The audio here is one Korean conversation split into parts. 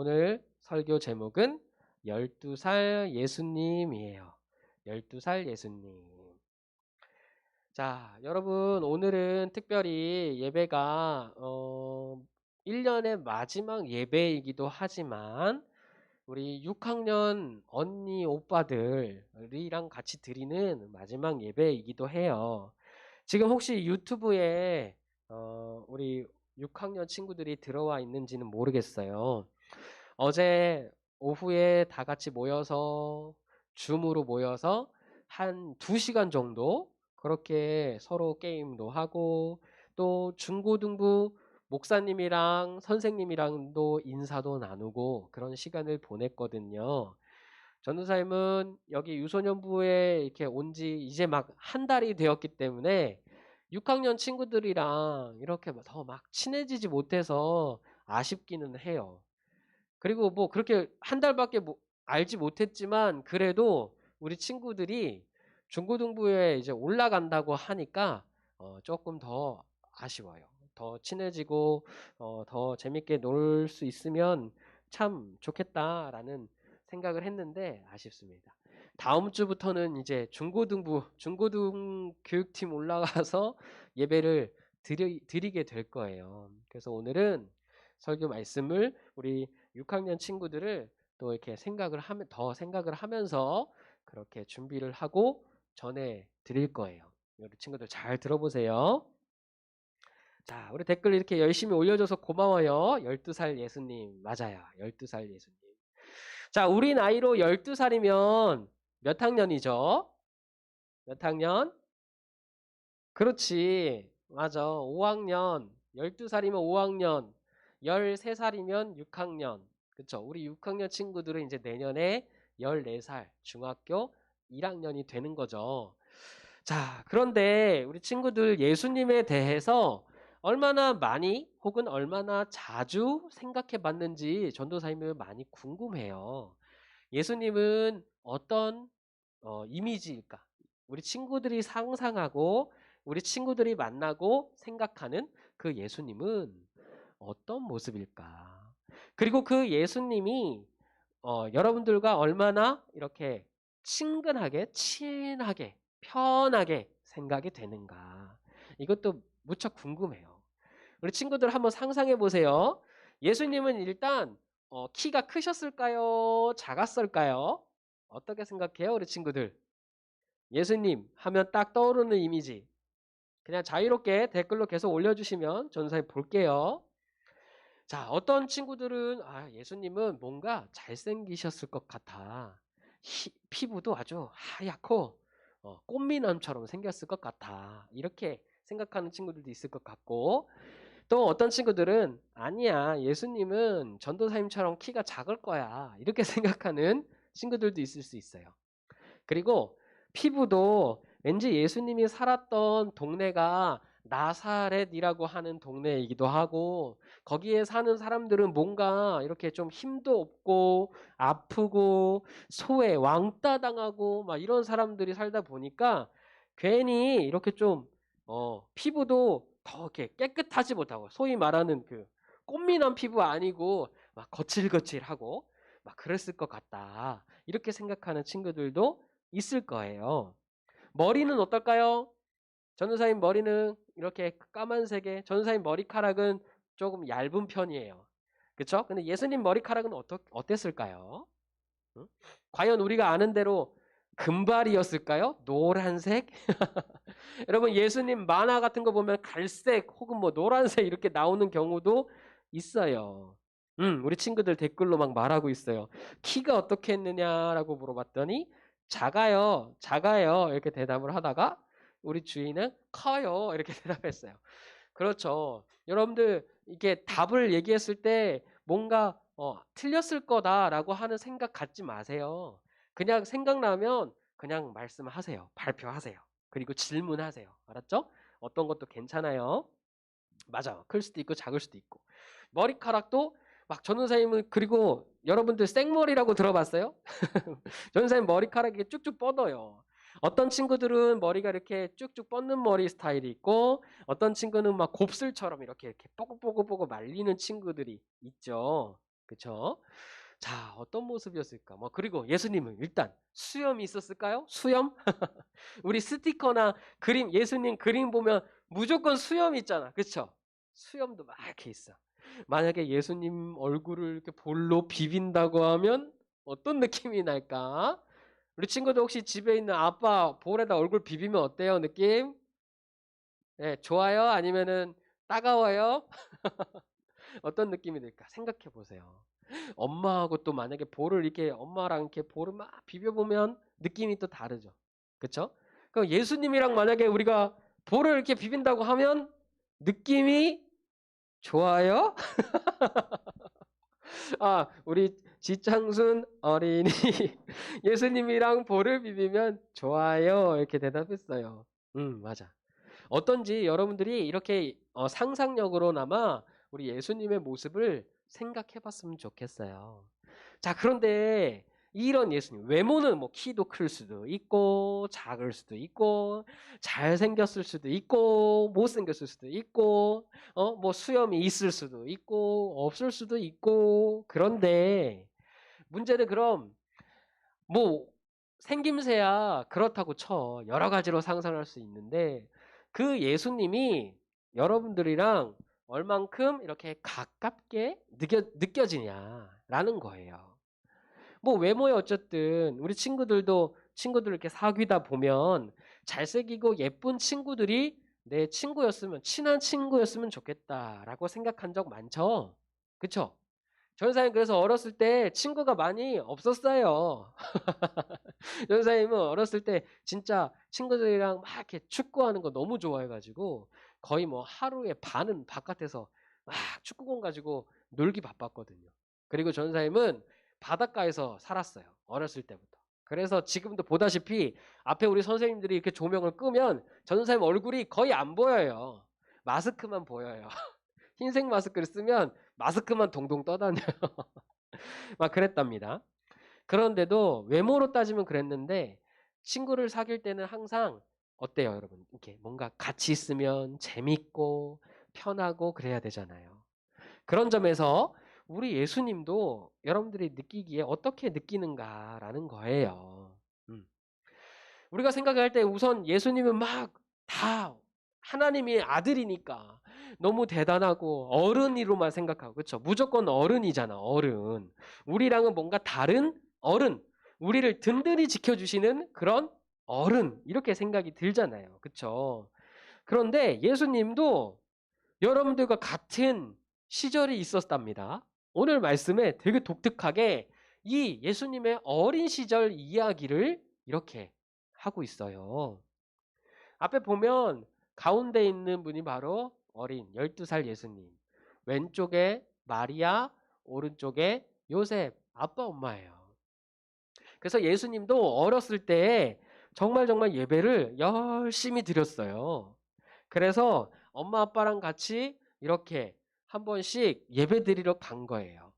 오늘 설교 제목은 12살 예수님이에요. 12살 예수님. 자, 여러분 오늘은 특별히 예배가 1년의 마지막 예배이기도 하지만 우리 6학년 언니 오빠들이랑 같이 드리는 마지막 예배이기도 해요. 지금 혹시 유튜브에 우리 6학년 친구들이 들어와 있는지는 모르겠어요. 어제 오후에 다 같이 모여서 줌으로 모여서 한 2시간 정도 그렇게 서로 게임도 하고 또 중고등부 목사님이랑 선생님이랑도 인사도 나누고 그런 시간을 보냈거든요. 전도사님은 여기 유소년부에 이렇게 온 지 이제 막 한 달이 되었기 때문에 6학년 친구들이랑 이렇게 더 막 친해지지 못해서 아쉽기는 해요. 그리고 뭐 그렇게 한 달밖에 알지 못했지만 그래도 우리 친구들이 중고등부에 이제 올라간다고 하니까 조금 더 아쉬워요. 더 친해지고 더 재밌게 놀 수 있으면 참 좋겠다라는 생각을 했는데 아쉽습니다. 다음 주부터는 이제 중고등 교육팀 올라가서 예배를 드리게 될 거예요. 그래서 오늘은 설교 말씀을 우리 6학년 친구들을 또 이렇게 더 생각을 하면서 그렇게 준비를 하고 전해 드릴 거예요. 우리 친구들 잘 들어보세요. 자, 우리 댓글 이렇게 열심히 올려줘서 고마워요. 12살 예수님. 맞아요. 12살 예수님. 자, 우리 나이로 12살이면 몇 학년이죠? 몇 학년? 그렇지. 맞아. 5학년. 12살이면 5학년. 13살이면 6학년. 그쵸? 우리 6학년 친구들은 이제 내년에 14살 중학교 1학년이 되는 거죠. 자, 그런데 우리 친구들 예수님에 대해서 얼마나 많이 혹은 얼마나 자주 생각해 봤는지 전도사님은 많이 궁금해요. 예수님은 어떤 이미지일까? 우리 친구들이 상상하고 우리 친구들이 만나고 생각하는 그 예수님은 어떤 모습일까? 그리고 그 예수님이 여러분들과 얼마나 이렇게 친근하게, 친하게, 편하게 생각이 되는가? 이것도 무척 궁금해요. 우리 친구들 한번 상상해 보세요. 예수님은 일단 키가 크셨을까요? 작았을까요? 어떻게 생각해요, 우리 친구들? 예수님 하면 딱 떠오르는 이미지. 그냥 자유롭게 댓글로 계속 올려주시면 전사에 볼게요. 자, 어떤 친구들은 예수님은 뭔가 잘생기셨을 것 같아. 피부도 아주 하얗고 꽃미남처럼 생겼을 것 같아. 이렇게 생각하는 친구들도 있을 것 같고 또 어떤 친구들은 아니야, 예수님은 전도사님처럼 키가 작을 거야. 이렇게 생각하는 친구들도 있을 수 있어요. 그리고 피부도 왠지 예수님이 살았던 동네가 나사렛이라고 하는 동네이기도 하고 거기에 사는 사람들은 뭔가 이렇게 좀 힘도 없고 아프고 소외 왕따 당하고 막 이런 사람들이 살다 보니까 괜히 이렇게 좀 피부도 더 이렇게 깨끗하지 못하고 소위 말하는 그 꽃미남 피부 아니고 막 거칠거칠하고 막 그랬을 것 같다. 이렇게 생각하는 친구들도 있을 거예요. 머리는 어떨까요? 전도사님 머리는 이렇게 까만색의 전도사님 머리카락은 조금 얇은 편이에요. 그렇죠? 근데 예수님 머리카락은 어땠을까요? 응? 과연 우리가 아는 대로 금발이었을까요? 노란색? 여러분 예수님 만화 같은 거 보면 갈색 혹은 뭐 노란색 이렇게 나오는 경우도 있어요. 우리 친구들 댓글로 막 말하고 있어요. 키가 어떻게 했느냐라고 물어봤더니 작아요, 작아요 이렇게 대답을 하다가 우리 주인은 커요 이렇게 대답했어요. 그렇죠. 여러분들 이게 답을 얘기했을 때 뭔가 틀렸을 거다라고 하는 생각 갖지 마세요. 그냥 생각나면 그냥 말씀하세요. 발표하세요. 그리고 질문하세요. 알았죠? 어떤 것도 괜찮아요. 맞아. 클 수도 있고 작을 수도 있고. 머리카락도 막 전도사님은 그리고 여러분들 생머리라고 들어봤어요? 전도사님 머리카락이 쭉쭉 뻗어요. 어떤 친구들은 머리가 이렇게 쭉쭉 뻗는 머리 스타일이 있고 어떤 친구는 막 곱슬처럼 이렇게 뽀글뽀글뽀글 말리는 친구들이 있죠. 그쵸? 자, 어떤 모습이었을까? 뭐 그리고 예수님은 일단 수염이 있었을까요? 수염? 우리 스티커나 그림, 예수님 그림 보면 무조건 수염이 있잖아. 그쵸? 수염도 막 이렇게 있어. 만약에 예수님 얼굴을 이렇게 볼로 비빈다고 하면 어떤 느낌이 날까? 우리 친구들 혹시 집에 있는 아빠 볼에다 얼굴 비비면 어때요? 느낌? 네, 좋아요? 아니면은 따가워요? 어떤 느낌이 들까? 생각해 보세요. 엄마하고 또 만약에 볼을 이렇게 엄마랑 이렇게 볼을 막 비벼보면 느낌이 또 다르죠. 그쵸? 그럼 예수님이랑 만약에 우리가 볼을 이렇게 비빈다고 하면 느낌이 좋아요? 아, 우리 지창순 어린이 예수님이랑 볼을 비비면 좋아요. 이렇게 대답했어요. 맞아. 어떤지 여러분들이 이렇게 상상력으로나마 우리 예수님의 모습을 생각해 봤으면 좋겠어요. 자, 그런데 이런 예수님, 외모는 뭐 키도 클 수도 있고, 작을 수도 있고, 잘생겼을 수도 있고, 못생겼을 수도 있고, 뭐 수염이 있을 수도 있고, 없을 수도 있고, 그런데 문제는 그럼 뭐 생김새야 그렇다고 쳐. 여러 가지로 상상할 수 있는데 그 예수님이 여러분들이랑 얼만큼 이렇게 가깝게 느껴지냐라는 거예요. 뭐 외모에 어쨌든 우리 친구들 이렇게 사귀다 보면 잘생기고 예쁜 친구들이 내 친구였으면 친한 친구였으면 좋겠다라고 생각한 적 많죠. 그쵸? 전사님 그래서 어렸을 때 친구가 많이 없었어요. 전사님은 어렸을 때 진짜 친구들이랑 막 이렇게 축구하는 거 너무 좋아해가지고 거의 뭐 하루에 반은 바깥에서 막 축구공 가지고 놀기 바빴거든요. 그리고 전사님은 바닷가에서 살았어요. 어렸을 때부터. 그래서 지금도 보다시피 앞에 우리 선생님들이 이렇게 조명을 끄면 전사님 얼굴이 거의 안 보여요. 마스크만 보여요. 흰색 마스크를 쓰면 마스크만 동동 떠다녀요. 막 그랬답니다. 그런데도 외모로 따지면 그랬는데 친구를 사귈 때는 항상 어때요, 여러분? 이렇게 뭔가 같이 있으면 재밌고 편하고 그래야 되잖아요. 그런 점에서 우리 예수님도 여러분들이 느끼기에 어떻게 느끼는가라는 거예요. 음. 우리가 생각할 때 우선 예수님은 막 다 하나님의 아들이니까 너무 대단하고 어른이로만 생각하고 그렇죠. 무조건 어른이잖아. 어른. 우리랑은 뭔가 다른 어른. 우리를 든든히 지켜주시는 그런 어른 이렇게 생각이 들잖아요. 그렇죠. 그런데 예수님도 여러분들과 같은 시절이 있었답니다. 오늘 말씀에 되게 독특하게 이 예수님의 어린 시절 이야기를 이렇게 하고 있어요. 앞에 보면 가운데 있는 분이 바로 어린 12살 예수님. 왼쪽에 마리아, 오른쪽에 요셉, 아빠, 엄마예요. 그래서 예수님도 어렸을 때 정말 예배를 열심히 드렸어요. 그래서 엄마 아빠랑 같이 이렇게 한 번씩 예배 드리러 간 거예요.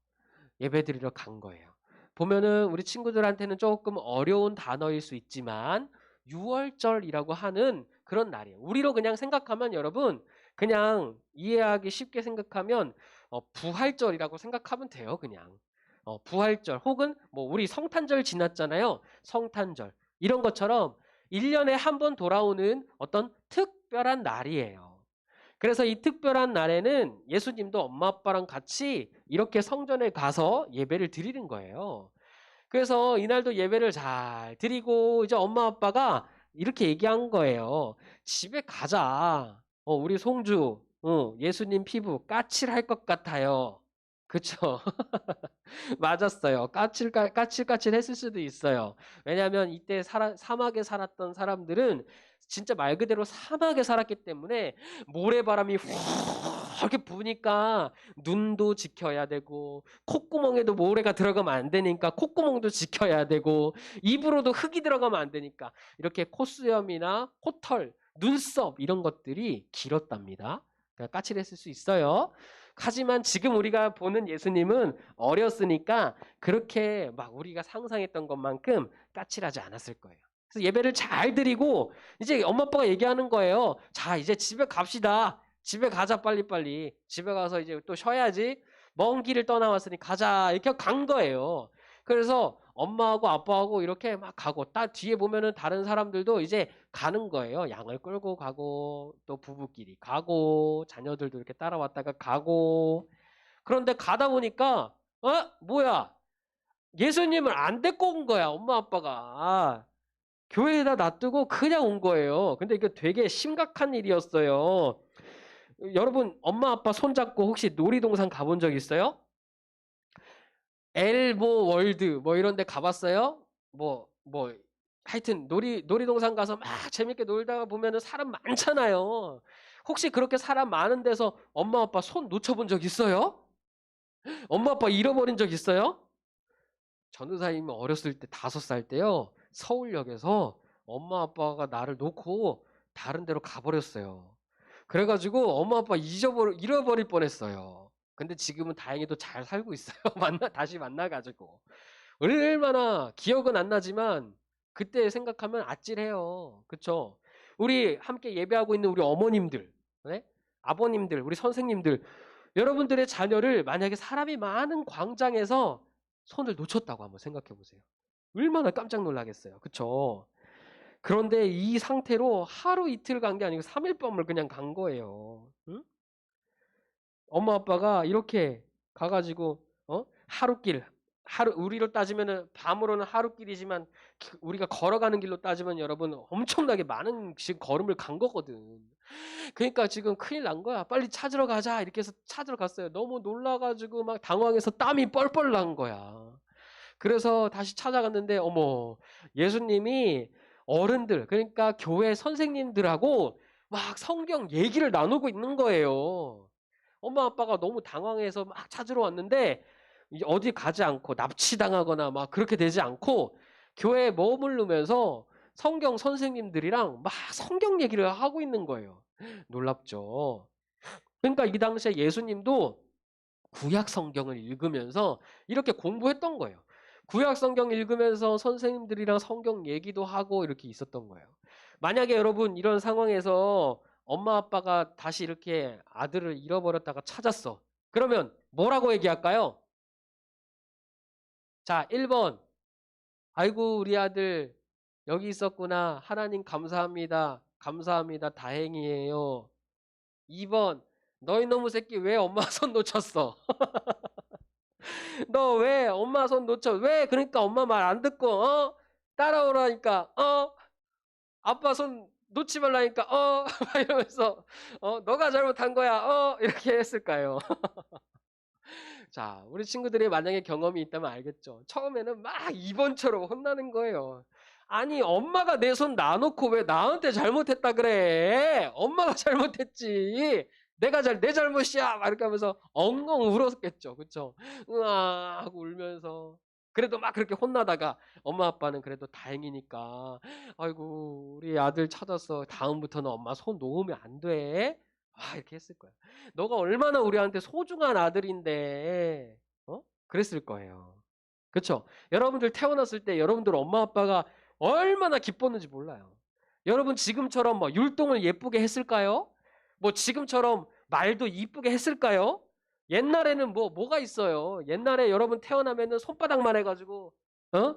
예배 드리러 간 거예요. 보면은 우리 친구들한테는 조금 어려운 단어일 수 있지만 유월절이라고 하는 그런 날이에요. 우리로 그냥 생각하면 여러분 그냥 이해하기 쉽게 생각하면 부활절이라고 생각하면 돼요. 그냥 부활절 혹은 뭐 우리 성탄절 지났잖아요. 성탄절 이런 것처럼 1년에 한 번 돌아오는 어떤 특별한 날이에요. 그래서 이 특별한 날에는 예수님도 엄마 아빠랑 같이 이렇게 성전에 가서 예배를 드리는 거예요. 그래서 이날도 예배를 잘 드리고 이제 엄마 아빠가 이렇게 얘기한 거예요. 집에 가자. 우리 송주, 예수님 피부 까칠할 것 같아요. 그쵸? 맞았어요. 까칠까칠했을 수도 있어요. 왜냐하면 이때 사막에 살았던 사람들은 진짜 말 그대로 사막에 살았기 때문에 모래바람이 훅 이렇게 부니까 눈도 지켜야 되고 콧구멍에도 모래가 들어가면 안 되니까 콧구멍도 지켜야 되고 입으로도 흙이 들어가면 안 되니까 이렇게 콧수염이나 코털, 눈썹 이런 것들이 길었답니다. 그러니까 까칠했을 수 있어요. 하지만 지금 우리가 보는 예수님은 어렸으니까 그렇게 막 우리가 상상했던 것만큼 까칠하지 않았을 거예요. 그래서 예배를 잘 드리고 이제 엄마 아빠가 얘기하는 거예요. 자, 이제 집에 갑시다. 집에 가자 빨리빨리. 집에 가서 이제 또 쉬어야지. 먼 길을 떠나왔으니 가자 이렇게 간 거예요. 그래서 엄마하고 아빠하고 이렇게 막 가고 딱 뒤에 보면은 다른 사람들도 이제 가는 거예요. 양을 끌고 가고 또 부부끼리 가고 자녀들도 이렇게 따라왔다가 가고. 그런데 가다 보니까 뭐야? 예수님을 안 데리고 온 거야, 엄마 아빠가. 교회에다 놔두고 그냥 온 거예요. 근데 이게 되게 심각한 일이었어요. 여러분, 엄마 아빠 손잡고 혹시 놀이동산 가본 적 있어요? 엘모 월드 뭐 이런 데 가봤어요? 하여튼 놀이동산 가서 막 재밌게 놀다가 보면은 사람 많잖아요. 혹시 그렇게 사람 많은 데서 엄마 아빠 손 놓쳐본 적 있어요? 엄마 아빠 잃어버린 적 있어요? 전도사님 어렸을 때 5살 때요. 서울역에서 엄마 아빠가 나를 놓고 다른 데로 가버렸어요. 그래가지고 엄마 아빠 잃어버릴 뻔했어요. 근데 지금은 다행히도 잘 살고 있어요. 다시 만나가지고. 얼마나 기억은 안 나지만 그때 생각하면 아찔해요. 그쵸? 우리 함께 예배하고 있는 우리 어머님들, 네? 아버님들, 우리 선생님들, 여러분들의 자녀를 만약에 사람이 많은 광장에서 손을 놓쳤다고 한번 생각해 보세요. 얼마나 깜짝 놀라겠어요. 그쵸? 그런데 이 상태로 하루 이틀 간 게 아니고 3일 밤을 그냥 간 거예요. 응? 엄마 아빠가 이렇게 가가지고 우리로 따지면은 밤으로는 하루길이지만 우리가 걸어가는 길로 따지면 여러분 엄청나게 많은 지금 걸음을 간 거거든. 그러니까 지금 큰일 난 거야. 빨리 찾으러 가자 이렇게 해서 찾으러 갔어요. 너무 놀라가지고 막 당황해서 땀이 뻘뻘 난 거야. 그래서 다시 찾아갔는데 어머, 예수님이 어른들 그러니까 교회 선생님들하고 막 성경 얘기를 나누고 있는 거예요. 엄마 아빠가 너무 당황해서 막 찾으러 왔는데 어디 가지 않고 납치당하거나 막 그렇게 되지 않고 교회에 머무르면서 성경 선생님들이랑 막 성경 얘기를 하고 있는 거예요. 놀랍죠. 그러니까 이 당시에 예수님도 구약 성경을 읽으면서 이렇게 공부했던 거예요. 구약 성경 읽으면서 선생님들이랑 성경 얘기도 하고 이렇게 있었던 거예요. 만약에 여러분 이런 상황에서 엄마 아빠가 다시 이렇게 아들을 잃어버렸다가 찾았어. 그러면 뭐라고 얘기할까요? 자, 1번. 아이고, 우리 아들 여기 있었구나. 하나님 감사합니다. 감사합니다. 다행이에요. 2번. 너희 놈의 새끼 왜 엄마 손 놓쳤어? 너 왜 엄마 손 놓쳐? 왜 그러니까 엄마 말 안 듣고 따라오라니까 아빠 손 놓지 말라니까 막 이러면서 너가 잘못한 거야 이렇게 했을까요? 자, 우리 친구들이 만약에 경험이 있다면 알겠죠. 처음에는 막 2번처럼 혼나는 거예요. 아니, 엄마가 내 손 놔놓고 왜 나한테 잘못했다 그래? 엄마가 잘못했지. 내 잘못이야. 막 이렇게 하면서 엉엉 울었겠죠. 그쵸? 으아 하고 울면서. 그래도 막 그렇게 혼나다가 엄마 아빠는 그래도 다행이니까 아이고 우리 아들 찾았어. 다음부터는 엄마 손 놓으면 안 돼. 이렇게 했을 거야. 너가 얼마나 우리한테 소중한 아들인데, 그랬을 거예요. 그쵸? 여러분들 태어났을 때 여러분들 엄마 아빠가 얼마나 기뻤는지 몰라요. 여러분 지금처럼 뭐 율동을 예쁘게 했을까요? 뭐 지금처럼 말도 이쁘게 했을까요? 옛날에는 뭐가 있어요. 옛날에 여러분 태어나면은 손바닥만 해가지고,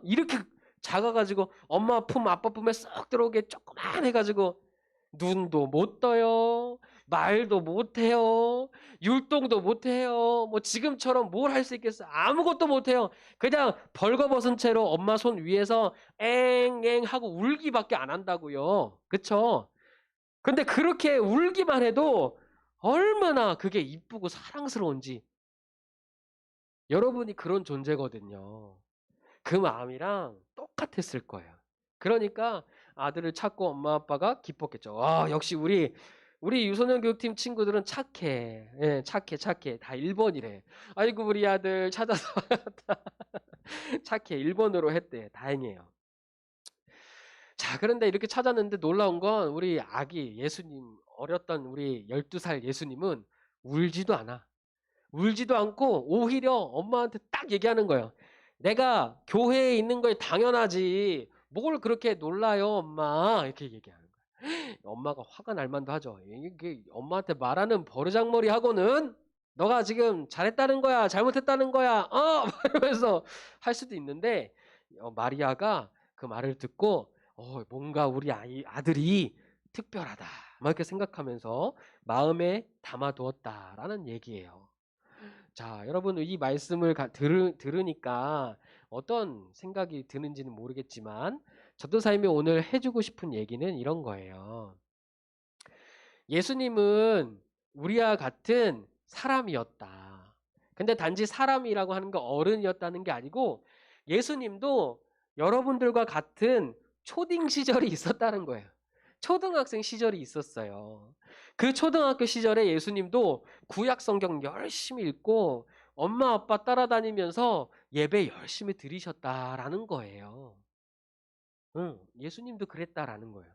이렇게 작아가지고 엄마 품, 아빠 품에 쏙 들어오게 조그만 해가지고 눈도 못 떠요. 말도 못해요. 율동도 못해요. 뭐 지금처럼 뭘 할 수 있겠어요? 아무것도 못해요. 그냥 벌거벗은 채로 엄마 손 위에서 앵앵 하고 울기밖에 안 한다고요. 그쵸? 근데 그렇게 울기만 해도 얼마나 그게 이쁘고 사랑스러운지 여러분이 그런 존재거든요. 그 마음이랑 똑같았을 거예요. 그러니까 아들을 찾고 엄마 아빠가 기뻤겠죠. 와, 역시 우리 유소년 교육팀 친구들은 착해. 예, 착해. 다 1번이래. 아이고, 우리 아들 찾아서 착해. 1번으로 했대. 다행이에요. 자, 그런데 이렇게 찾았는데 놀라운 건 우리 아기 예수님, 어렸던 우리 12살 예수님은 울지도 않아. 울지도 않고 오히려 엄마한테 딱 얘기하는 거예요. 내가 교회에 있는 걸 당연하지. 뭘 그렇게 놀라요, 엄마. 이렇게 얘기하는 거예요. 엄마가 화가 날 만도 하죠. 이게 엄마한테 말하는 버르장머리 하고는 너가 지금 잘했다는 거야, 잘못했다는 거야, 막 이러면서 할 수도 있는데 마리아가 그 말을 듣고 뭔가 우리 아들이 특별하다 막 이렇게 생각하면서 마음에 담아두었다라는 얘기예요. 자, 여러분 이 말씀을 들으니까 어떤 생각이 드는지는 모르겠지만 전도사님이 오늘 해주고 싶은 얘기는 이런 거예요. 예수님은 우리와 같은 사람이었다. 근데 단지 사람이라고 하는 거 어른이었다는 게 아니고 예수님도 여러분들과 같은 초딩 시절이 있었다는 거예요. 초등학생 시절이 있었어요. 그 초등학교 시절에 예수님도 구약 성경 열심히 읽고 엄마 아빠 따라다니면서 예배 열심히 드리셨다라는 거예요. 응, 예수님도 그랬다라는 거예요.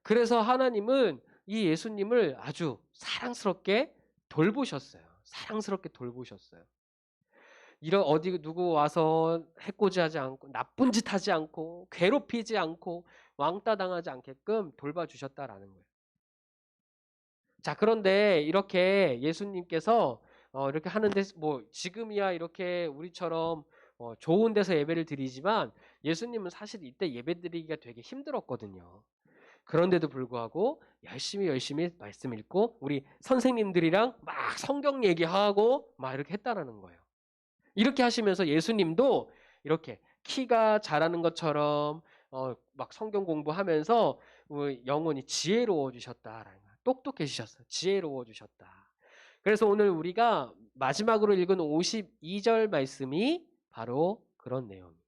그래서 하나님은 이 예수님을 아주 사랑스럽게 돌보셨어요. 사랑스럽게 돌보셨어요. 이런 어디 누구 와서 해코지하지 않고 나쁜 짓 하지 않고 괴롭히지 않고 왕따 당하지 않게끔 돌봐주셨다라는 거예요. 자, 그런데 이렇게 예수님께서 이렇게 하는데 뭐 지금이야 이렇게 우리처럼 좋은 데서 예배를 드리지만 예수님은 사실 이때 예배 드리기가 되게 힘들었거든요. 그런데도 불구하고 열심히 말씀 읽고 우리 선생님들이랑 막 성경 얘기하고 막 이렇게 했다라는 거예요. 이렇게 하시면서 예수님도 이렇게 키가 자라는 것처럼 막 성경 공부하면서 영혼이 지혜로워지셨다라는 거예요. 똑똑해지셨어요. 지혜로워지셨다. 그래서 오늘 우리가 마지막으로 읽은 52절 말씀이 바로 그런 내용이에요.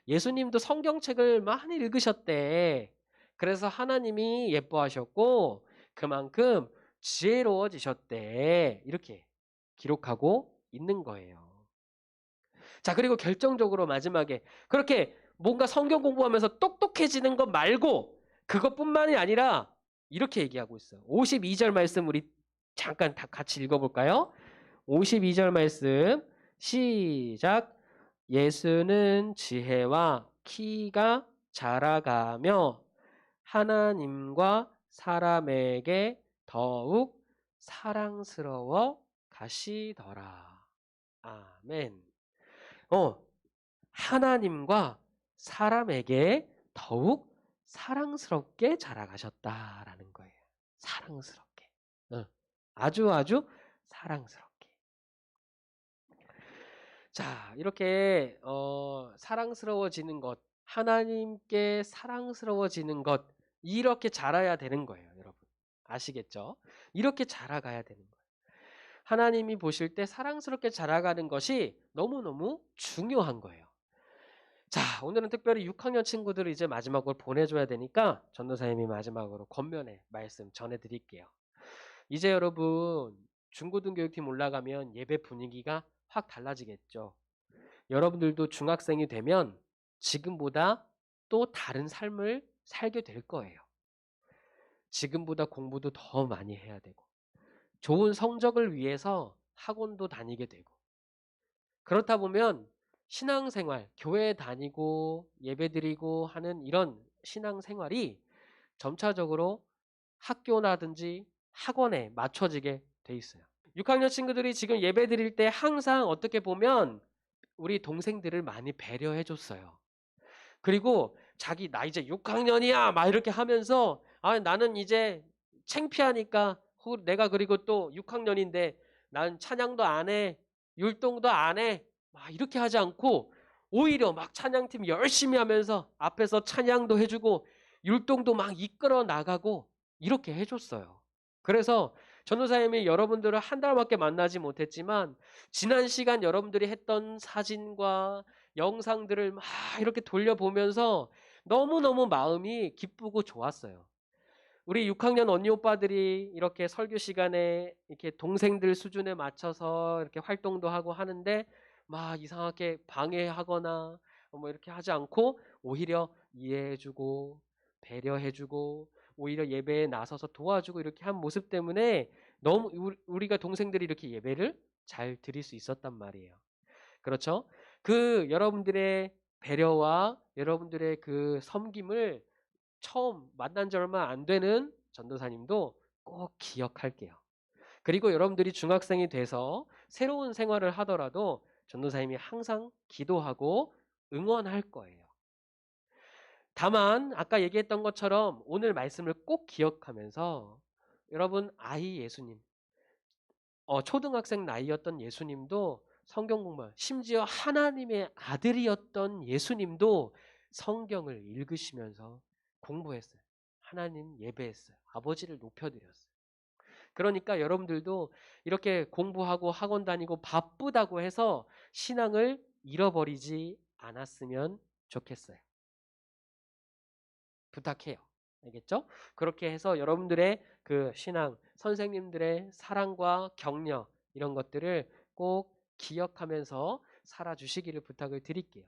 예수님도 성경책을 많이 읽으셨대. 그래서 하나님이 예뻐하셨고 그만큼 지혜로워지셨대. 이렇게 기록하고 있는 거예요. 자, 그리고 결정적으로 마지막에 그렇게 뭔가 성경 공부하면서 똑똑해지는 것 말고 그것뿐만이 아니라 이렇게 얘기하고 있어요. 52절 말씀 우리 잠깐 다 같이 읽어볼까요? 52절 말씀 시작. 예수는 지혜와 키가 자라가며 하나님과 사람에게 더욱 사랑스러워 가시더라. 아멘. 하나님과 사람에게 더욱 사랑스럽게 자라가셨다라는 거예요. 사랑스럽게. 아주 사랑스럽게. 자, 이렇게 사랑스러워지는 것, 하나님께 사랑스러워지는 것, 이렇게 자라야 되는 거예요, 여러분. 아시겠죠? 이렇게 자라가야 되는 거예요. 하나님이 보실 때 사랑스럽게 자라가는 것이 너무너무 중요한 거예요. 자, 오늘은 특별히 6학년 친구들을 이제 마지막으로 보내줘야 되니까 전도사님이 마지막으로 권면의 말씀 전해드릴게요. 이제 여러분 중고등교육팀 올라가면 예배 분위기가 확 달라지겠죠. 여러분들도 중학생이 되면 지금보다 또 다른 삶을 살게 될 거예요. 지금보다 공부도 더 많이 해야 되고 좋은 성적을 위해서 학원도 다니게 되고 그렇다 보면 신앙생활, 교회 다니고 예배드리고 하는 이런 신앙생활이 점차적으로 학교라든지 학원에 맞춰지게 돼 있어요. 6학년 친구들이 지금 예배드릴 때 항상 어떻게 보면 우리 동생들을 많이 배려해 줬어요. 그리고 자기 나 이제 6학년이야 막 이렇게 하면서 나는 이제 창피하니까 내가 그리고 또 6학년인데 난 찬양도 안 해. 율동도 안 해. 막 이렇게 하지 않고 오히려 막 찬양팀 열심히 하면서 앞에서 찬양도 해주고 율동도 막 이끌어 나가고 이렇게 해줬어요. 그래서 전도사님이 여러분들을 한 달밖에 만나지 못했지만 지난 시간 여러분들이 했던 사진과 영상들을 막 이렇게 돌려보면서 너무너무 마음이 기쁘고 좋았어요. 우리 6학년 언니 오빠들이 이렇게 설교 시간에 이렇게 동생들 수준에 맞춰서 이렇게 활동도 하고 하는데 막 이상하게 방해하거나 뭐 이렇게 하지 않고 오히려 이해해주고 배려해주고 오히려 예배에 나서서 도와주고 이렇게 한 모습 때문에 너무 우리가 동생들이 이렇게 예배를 잘 드릴 수 있었단 말이에요. 그렇죠? 그 여러분들의 배려와 여러분들의 그 섬김을 처음 만난 지 얼마 안 되는 전도사님도 꼭 기억할게요. 그리고 여러분들이 중학생이 돼서 새로운 생활을 하더라도 전도사님이 항상 기도하고 응원할 거예요. 다만 아까 얘기했던 것처럼 오늘 말씀을 꼭 기억하면서 여러분 아이 예수님, 초등학생 나이였던 예수님도 성경 공부, 심지어 하나님의 아들이었던 예수님도 성경을 읽으시면서 공부했어요. 하나님 예배했어요. 아버지를 높여드렸어요. 그러니까 여러분들도 이렇게 공부하고 학원 다니고 바쁘다고 해서 신앙을 잃어버리지 않았으면 좋겠어요. 부탁해요. 알겠죠? 그렇게 해서 여러분들의 그 신앙, 선생님들의 사랑과 격려 이런 것들을 꼭 기억하면서 살아주시기를 부탁을 드릴게요.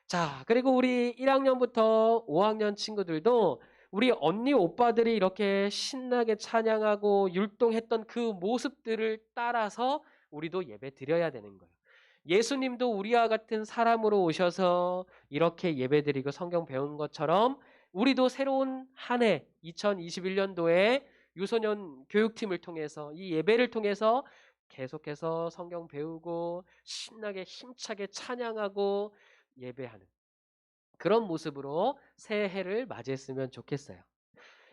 자, 그리고 우리 1학년부터 5학년 친구들도 우리 언니 오빠들이 이렇게 신나게 찬양하고 율동했던 그 모습들을 따라서 우리도 예배 드려야 되는 거예요. 예수님도 우리와 같은 사람으로 오셔서 이렇게 예배 드리고 성경 배운 것처럼 우리도 새로운 한 해 2021년도에 유소년 교육팀을 통해서 이 예배를 통해서 계속해서 성경 배우고 신나게 힘차게 찬양하고 예배하는 그런 모습으로 새해를 맞이했으면 좋겠어요.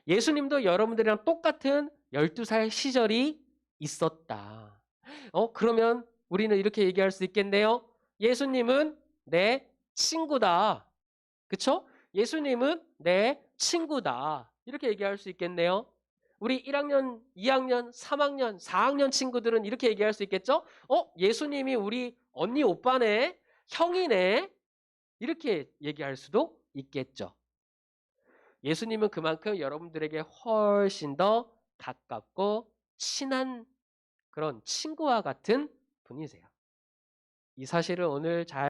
예수님도 여러분들이랑 똑같은 12살 시절이 있었다. 그러면 우리는 이렇게 얘기할 수 있겠네요. 예수님은 내 친구다. 그쵸? 예수님은 내 친구다. 이렇게 얘기할 수 있겠네요. 우리 1학년, 2학년, 3학년, 4학년 친구들은 이렇게 얘기할 수 있겠죠? 예수님이 우리 언니, 오빠네, 형이네. 이렇게 얘기할 수도 있겠죠. 예수님은 그만큼 여러분들에게 훨씬 더 가깝고 친한 그런 친구와 같은 분이세요. 이 사실을 오늘 잘